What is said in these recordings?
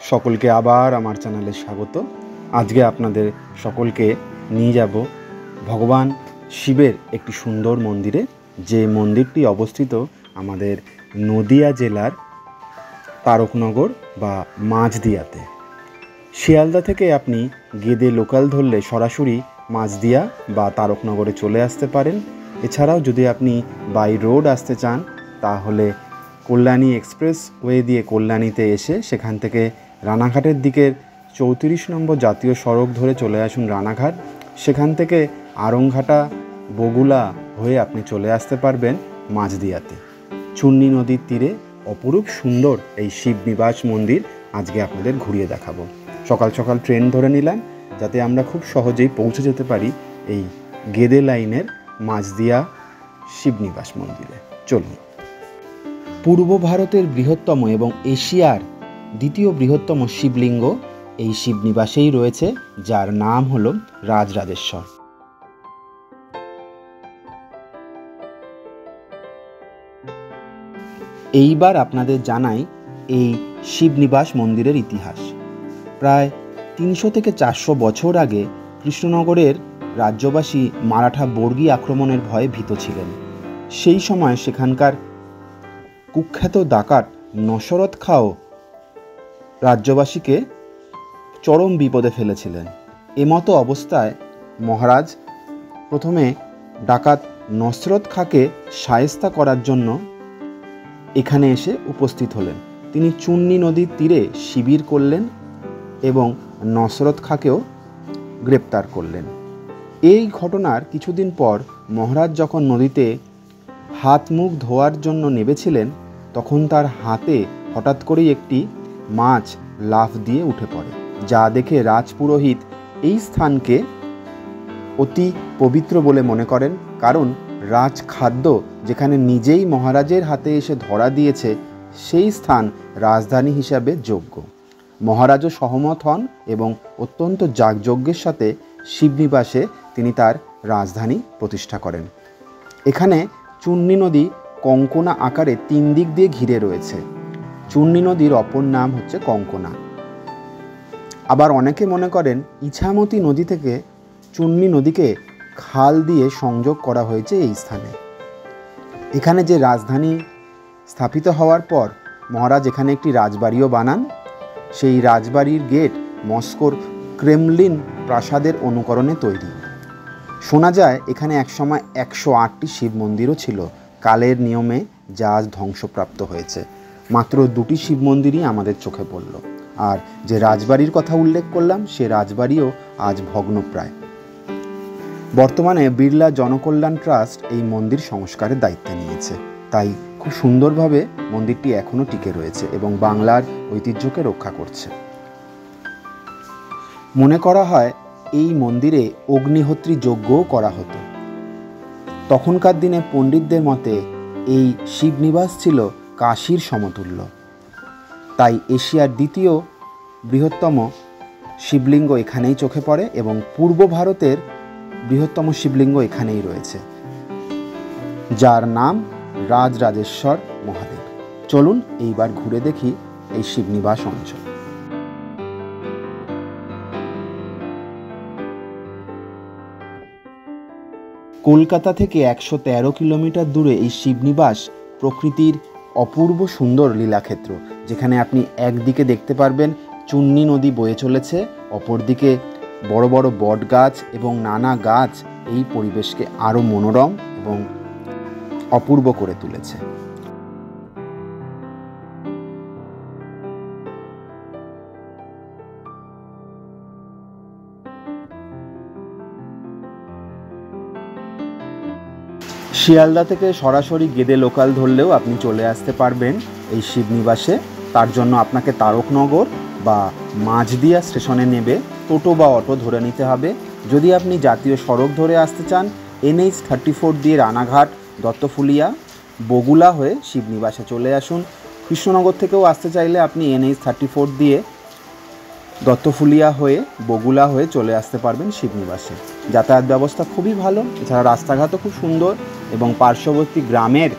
সকলকে আবার আমার চ্যানেলে স্বাগত। আজকে আপনাদের সকলকে নিয়ে যাব ভগবান শিবের একটি সুন্দর মন্দিরে, যে মন্দিরটি অবস্থিত আমাদের নদিয়া জেলার তারকনগর বা মাঝদিয়াতে। শিয়ালদা থেকে আপনি গেদে লোকাল ধরলে সরাসরি মাঝদিয়া বা তারকনগরে চলে আসতে পারেন। এছাড়াও যদি আপনি বাই রোড আসতে চান তাহলে কল্যাণী এক্সপ্রেস ওয়ে দিয়ে কল্যাণীতে এসে সেখান থেকে রানাঘাটের দিকের 34 নম্বর জাতীয় সড়ক ধরে চলে আসুন রানাঘাট। সেখান থেকে আরংঘাটা বগুলা হয়ে আপনি চলে আসতে পারবেন মাঝদিয়াতে। চুন্নি নদীর তীরে অপরূপ সুন্দর এই শিবনিবাস মন্দির আজকে আপনাদের ঘুরিয়ে দেখাবো। সকাল সকাল ট্রেন ধরে নিলাম যাতে আমরা খুব সহজেই পৌঁছে যেতে পারি এই গেদে লাইনের মাঝদিয়া শিবনিবাস মন্দিরে। চলুন। পূর্ব ভারতের বৃহত্তম এবং এশিয়ার দ্বিতীয় বৃহত্তম শিবলিঙ্গ এই শিবনিবাসেই রয়েছে, যার নাম হল রাজরাজেশ্বর। এইবার আপনাদের জানাই এই শিবনিবাস মন্দিরের ইতিহাস। প্রায় 300 থেকে 400 বছর আগে কৃষ্ণনগরের রাজ্যবাসী মারাঠা বর্গী আক্রমণের ভয়ে ভীত ছিলেন। সেই সময় সেখানকার কুখ্যাত ডাকাত নসরত খাঁ রাজ্যবাসীকে চরম বিপদে ফেলেছিলেন। এমতো অবস্থায় মহারাজ প্রথমে ডাকাত নসরত খাঁকে শায়েস্তা করার জন্য এখানে এসে উপস্থিত হলেন। তিনি চুন্নি নদীর তীরে শিবির করলেন এবং নসরত খাঁকেও গ্রেপ্তার করলেন। এই ঘটনার কিছুদিন পর মহারাজ যখন নদীতে হাত মুখ ধোয়ার জন্য নেমেছিলেন তখন তার হাতে হঠাৎ করেই একটি মাছ লাফ দিয়ে উঠে পড়ে, যা দেখে রাজপুরোহিত এই স্থানকে অতি পবিত্র বলে মনে করেন, কারণ রাজখাদ্য যেখানে নিজেই মহারাজের হাতে এসে ধরা দিয়েছে সেই স্থান রাজধানী হিসাবে যোগ্য। মহারাজও সহমত হন এবং অত্যন্ত যাগযজ্ঞের সাথে শিবনিবাসে তিনি তার রাজধানী প্রতিষ্ঠা করেন। এখানে চুন্নি নদী কঙ্কনা আকারে 3 দিক দিয়ে ঘিরে রয়েছে। চুন্নি নদীর অপর নাম হচ্ছে কঙ্কনা। আবার অনেকে মনে করেন ইছামতি নদী থেকে চুন্নি নদীকে খাল দিয়ে সংযোগ করা হয়েছে এই স্থানে। এখানে যে রাজধানী স্থাপিত হওয়ার পর মহারাজ এখানে একটি রাজবাড়িও বানান। সেই রাজবাড়ির গেট মস্কোর ক্রেমলিন প্রাসাদের অনুকরণে তৈরি। শোনা যায় এখানে একসময় 108টি শিব মন্দিরও ছিল, কালের নিয়মে যা আজ ধ্বংসপ্রাপ্ত হয়েছে। মাত্র 2টি শিব মন্দিরই আমাদের চোখে পড়ল। আর যে রাজবাড়ির কথা উল্লেখ করলাম সে রাজবাড়িও আজ ভগ্নপ্রায়। বর্তমানে বিড়লা জনকল্যাণ ট্রাস্ট এই মন্দির সংস্কারের দায়িত্ব নিয়েছে, তাই খুব সুন্দরভাবে মন্দিরটি এখনও টিকে রয়েছে এবং বাংলার ঐতিহ্যকে রক্ষা করছে। মনে করা হয় এই মন্দিরে অগ্নিহোত্রী যজ্ঞও করা হতো। তখনকার দিনে পণ্ডিতদের মতে এই শিবনিবাস ছিল কাশীর সমতুল্য। তাই এশিয়ার দ্বিতীয় বৃহত্তম শিবলিঙ্গ এখানেই চোখে পড়ে এবং পূর্ব ভারতের বৃহত্তম শিবলিঙ্গ এখানেই রয়েছে, যার নাম রাজরাজেশ্বর মহাদেব। চলুন এইবার ঘুরে দেখি এই শিবনিবাস অঞ্চল। কলকাতা থেকে 113 কিলোমিটার দূরে এই শিবনিবাস প্রকৃতির অপূর্ব সুন্দর লীলাক্ষেত্র, যেখানে আপনি একদিকে দেখতে পারবেন চুন্নি নদী বয়ে চলেছে, অপরদিকে বড় বড় বট গাছ এবং নানা গাছ এই পরিবেশকে আরও মনোরম এবং অপূর্ব করে তুলেছে। শিয়ালদা থেকে সরাসরি গেদে লোকাল ধরলেও আপনি চলে আসতে পারবেন এই শিবনিবাসে। তার জন্য আপনাকে তারকনগর বা মাঝদিয়া স্টেশনে নেবে টোটো বা অটো ধরে নিতে হবে। যদি আপনি জাতীয় সড়ক ধরে আসতে চান NH 34 দিয়ে রানাঘাট, দত্তফুলিয়া, বগুলা হয়ে শিবনিবাসে চলে আসুন। কৃষ্ণনগর থেকেও আসতে চাইলে আপনি NH 34 দিয়ে দত্তফুলিয়া হয়ে বগুলা হয়ে চলে আসতে পারবেন শিবনিবাসে। যাতায়াত ব্যবস্থা খুবই ভালো, এছাড়া রাস্তাঘাটও খুব সুন্দর এবং পার্শ্ববর্তী গ্রামের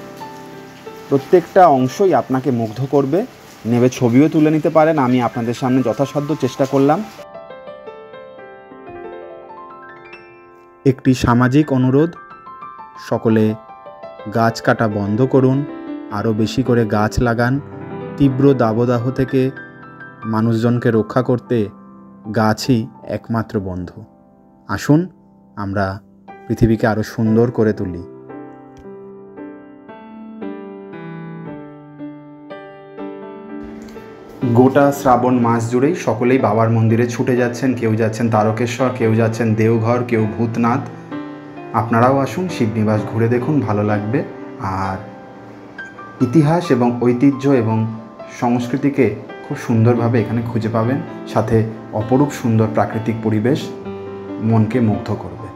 প্রত্যেকটা অংশই আপনাকে মুগ্ধ করবে। নেবে ছবিও তুলে নিতে পারেন। আমি আপনাদের সামনে যথাসাধ্য চেষ্টা করলাম। একটি সামাজিক অনুরোধ, সকলে গাছ কাটা বন্ধ করুন, আরও বেশি করে গাছ লাগান। তীব্র দাবদাহ থেকে মানুষজনকে রক্ষা করতে গাছই একমাত্র বন্ধু। আসুন আমরা পৃথিবীকে আরও সুন্দর করে তুলি। গোটা শ্রাবণ মাস জুড়েই সকলেই বাবার মন্দিরে ছুটে যাচ্ছেন। কেউ যাচ্ছেন তারকেশ্বর, কেউ যাচ্ছেন দেওঘর, কেউ ভূতনাথ। আপনারাও আসুন, শিবনিবাস ঘুরে দেখুন, ভালো লাগবে। আর ইতিহাস এবং ঐতিহ্য এবং সংস্কৃতিকে খুব সুন্দরভাবে এখানে খুঁজে পাবেন। সাথে অপরূপ সুন্দর প্রাকৃতিক পরিবেশ মনকে মুগ্ধ করবে।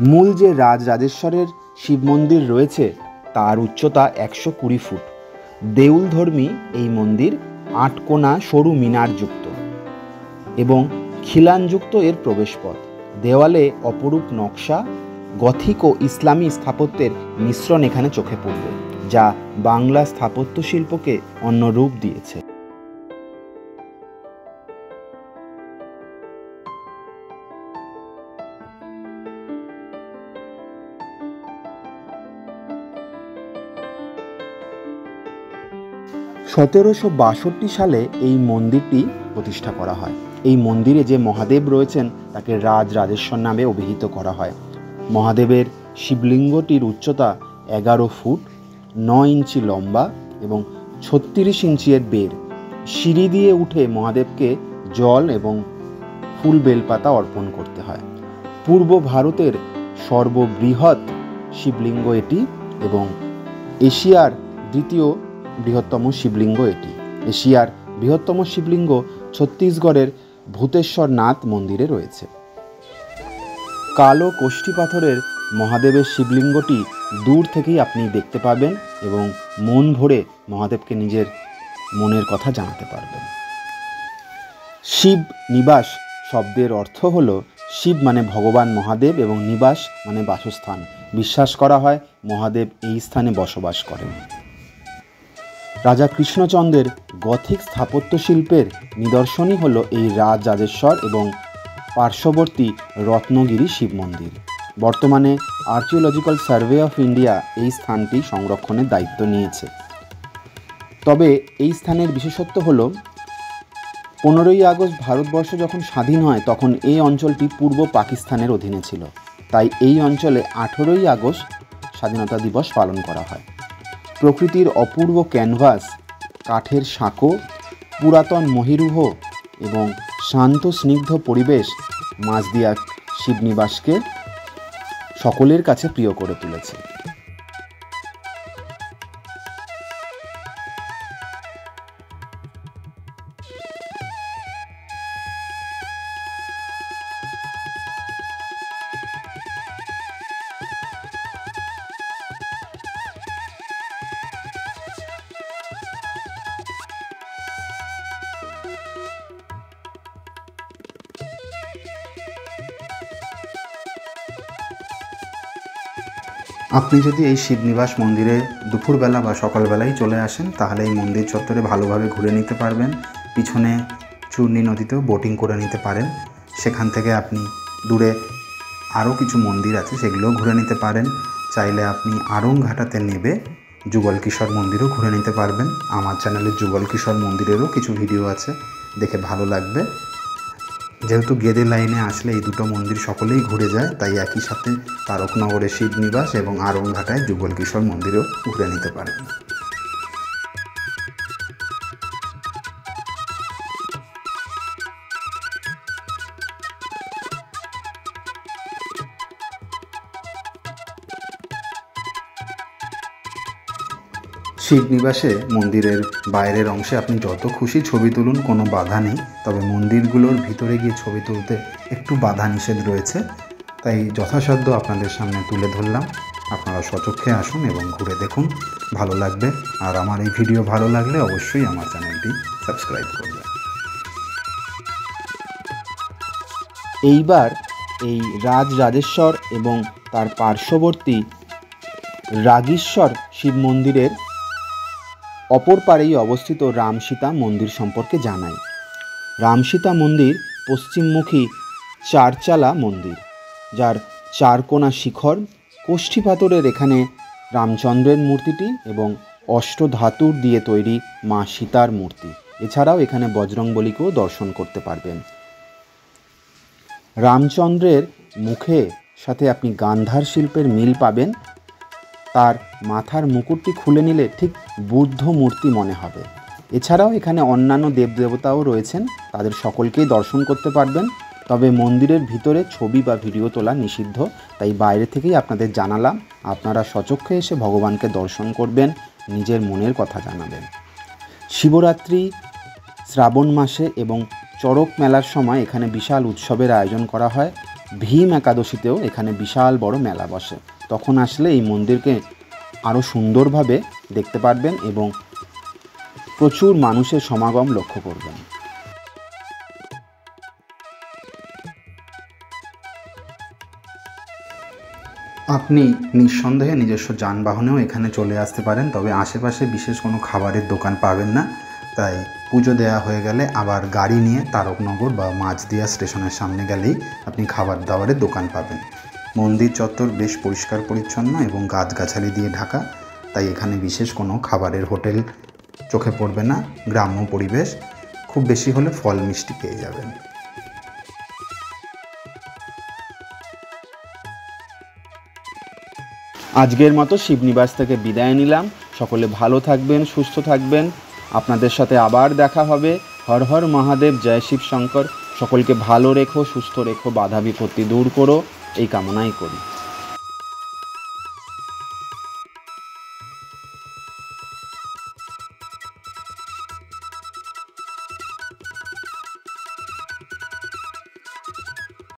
মূল যে রাজরাজেশ্বরের শিব মন্দির রয়েছে তার উচ্চতা 120 ফুট। দেউলধর্মী এই মন্দির 8 কোণা সরু মিনারযুক্ত এবং খিলানযুক্ত এর প্রবেশপথ। দেওয়ালে অপরূপ নকশা, গথিক ও ইসলামী স্থাপত্যের মিশ্রণ এখানে চোখে পড়বে, যা বাংলা স্থাপত্য শিল্পকে অন্য রূপ দিয়েছে। (1762) সালে এই মন্দিরটি প্রতিষ্ঠা করা হয়। এই মন্দিরে যে মহাদেব রয়েছেন তাকে রাজরাজেশ্বর নামে অভিহিত করা হয়। মহাদেবের শিবলিঙ্গটির উচ্চতা 11 ফুট 9 ইঞ্চি লম্বা এবং 36 ইঞ্চি এর বের। সিঁড়ি দিয়ে উঠে মহাদেবকে জল এবং ফুল বেলপাতা অর্পণ করতে হয়। পূর্ব ভারতের সর্ববৃহৎ শিবলিঙ্গ এটি এবং এশিয়ার দ্বিতীয় বৃহত্তম শিবলিঙ্গ এটি। এশিয়ার বৃহত্তম শিবলিঙ্গ ছত্তিশগড়ের ভূতেশ্বর নাথ মন্দিরে রয়েছে। কালো কোষ্ঠী পাথরের মহাদেবের শিবলিঙ্গটি দূর থেকেই আপনি দেখতে পাবেন এবং মন ভরে মহাদেবকে নিজের মনের কথা জানাতে পারবেন। শিব নিবাস শব্দের অর্থ হল শিব মানে ভগবান মহাদেব এবং নিবাস মানে বাসস্থান। বিশ্বাস করা হয় মহাদেব এই স্থানে বসবাস করেন। রাজা কৃষ্ণচন্দ্রের গথিক স্থাপত্য শিল্পের নিদর্শনই হল এই রাজরাজেশ্বর এবং পার্শ্ববর্তী রত্নগিরি শিব মন্দির। বর্তমানে আর্কিওলজিক্যাল সার্ভে অফ ইন্ডিয়া এই স্থানটি সংরক্ষণের দায়িত্ব নিয়েছে। তবে এই স্থানের বিশেষত্ব হল 15ই আগস্ট ভারতবর্ষ যখন স্বাধীন হয় তখন এই অঞ্চলটি পূর্ব পাকিস্তানের অধীনে ছিল। তাই এই অঞ্চলে 18ই আগস্ট স্বাধীনতা দিবস পালন করা হয়। প্রকৃতির অপূর্ব ক্যানভাস, কাঠের সাঁকো, পুরাতন মহিরুহ এবং শান্ত স্নিগ্ধ পরিবেশ মাঝদিয়া শিবনিবাসকে সকলের কাছে প্রিয় করে তুলেছে। আপনি যদি এই শিবনিবাস মন্দিরে দুপুরবেলা বা সকালবেলায় চলে আসেন তাহলে এই মন্দির চত্বরে ভালোভাবে ঘুরে নিতে পারবেন। পিছনে চূর্ণী নদীতেও বোটিং করে নিতে পারেন। সেখান থেকে আপনি দূরে আরও কিছু মন্দির আছে সেগুলোও ঘুরে নিতে পারেন। চাইলে আপনি আড়ংঘাটাতে নেবে যুগল কিশোর মন্দিরও ঘুরে নিতে পারবেন। আমার চ্যানেলে যুগল কিশোর মন্দিরেরও কিছু ভিডিও আছে, দেখে ভালো লাগবে। যেহেতু গেদে লাইনে আসলে এই দুটো মন্দির সকলেই ঘুরে যায়, তাই একই সাথে তারকনগরে শিবনিবাস এবং আড়ংঘাটায় যুগল কিশোর মন্দিরেও ঘুরে নিতে পারবেন। শিবনিবাসে মন্দিরের বাইরের অংশে আপনি যত খুশি ছবি তুলুন, কোনো বাধা নেই। তবে মন্দিরগুলোর ভিতরে গিয়ে ছবি তুলতে একটু বাধা নিষেধ রয়েছে, তাই যথাসাধ্য আপনাদের সামনে তুলে ধরলাম। আপনারা সচক্ষে আসুন এবং ঘুরে দেখুন, ভালো লাগবে। আর আমার এই ভিডিও ভালো লাগলে অবশ্যই আমার চ্যানেলটি সাবস্ক্রাইব করবেন। এইবার এই রাজরাজেশ্বর এবং তার পার্শ্ববর্তী রাগীশ্বর শিব মন্দিরের অপর পারেই অবস্থিত রাম সীতা মন্দির সম্পর্কে জানাই। রাম সীতা মন্দির পশ্চিমমুখী চারচালা মন্দির, যার চারকোনা শিখর, কোষ্ঠী পাথরের এখানে রামচন্দ্রের মূর্তিটি এবং অষ্টধাতুর দিয়ে তৈরি মা সীতার মূর্তি। এছাড়াও এখানে বজরংবলীকেও দর্শন করতে পারবেন। রামচন্দ্রের মুখে সাথে আপনি গান্ধার শিল্পের মিল পাবেন। তার মাথার মুকুটটি খুলে নিলে ঠিক বুদ্ধ মূর্তি মনে হবে। এছাড়াও এখানে অন্যান্য দেবদেবতাও রয়েছেন, তাদের সকলকেই দর্শন করতে পারবেন। তবে মন্দিরের ভিতরে ছবি বা ভিডিও তোলা নিষিদ্ধ, তাই বাইরে থেকেই আপনাদের জানালাম। আপনারা সচক্ষে এসে ভগবানকে দর্শন করবেন, নিজের মনের কথা জানাবেন। শিবরাত্রি, শ্রাবণ মাসে এবং চড়ক মেলার সময় এখানে বিশাল উৎসবের আয়োজন করা হয়। ভীম একাদশীতেও এখানে বিশাল বড় মেলা বসে। তখন আসলে এই মন্দিরকে আরও সুন্দরভাবে দেখতে পারবেন এবং প্রচুর মানুষের সমাগম লক্ষ্য করবেন। আপনি নিঃসন্দেহে নিজস্ব যানবাহনেও এখানে চলে আসতে পারেন, তবে আশেপাশে বিশেষ কোনো খাবারের দোকান পাবেন না। তাই পুজো দেওয়া হয়ে গেলে আবার গাড়ি নিয়ে তারকনগর বা মাঝদিয়া স্টেশনের সামনে গেলেই আপনি খাবার দাবারের দোকান পাবেন। মন্দির চত্বর বেশ পরিষ্কার পরিচ্ছন্ন এবং গাছগাছালি দিয়ে ঢাকা, তাই এখানে বিশেষ কোনো খাবারের হোটেল চোখে পড়বে না। গ্রাম্য পরিবেশ, খুব বেশি হলে ফল মিষ্টি পেয়ে যাবেন। আজকের মতো শিবনিবাস থেকে বিদায় নিলাম। সকলে ভালো থাকবেন, সুস্থ থাকবেন। আপনাদের সাথে আবার দেখা হবে। হর হর মহাদেব, জয় শিব শঙ্কর। সকলকে ভালো রেখো, সুস্থ রেখো, বাধা বিপত্তি দূর করো, এই কামনাই করি।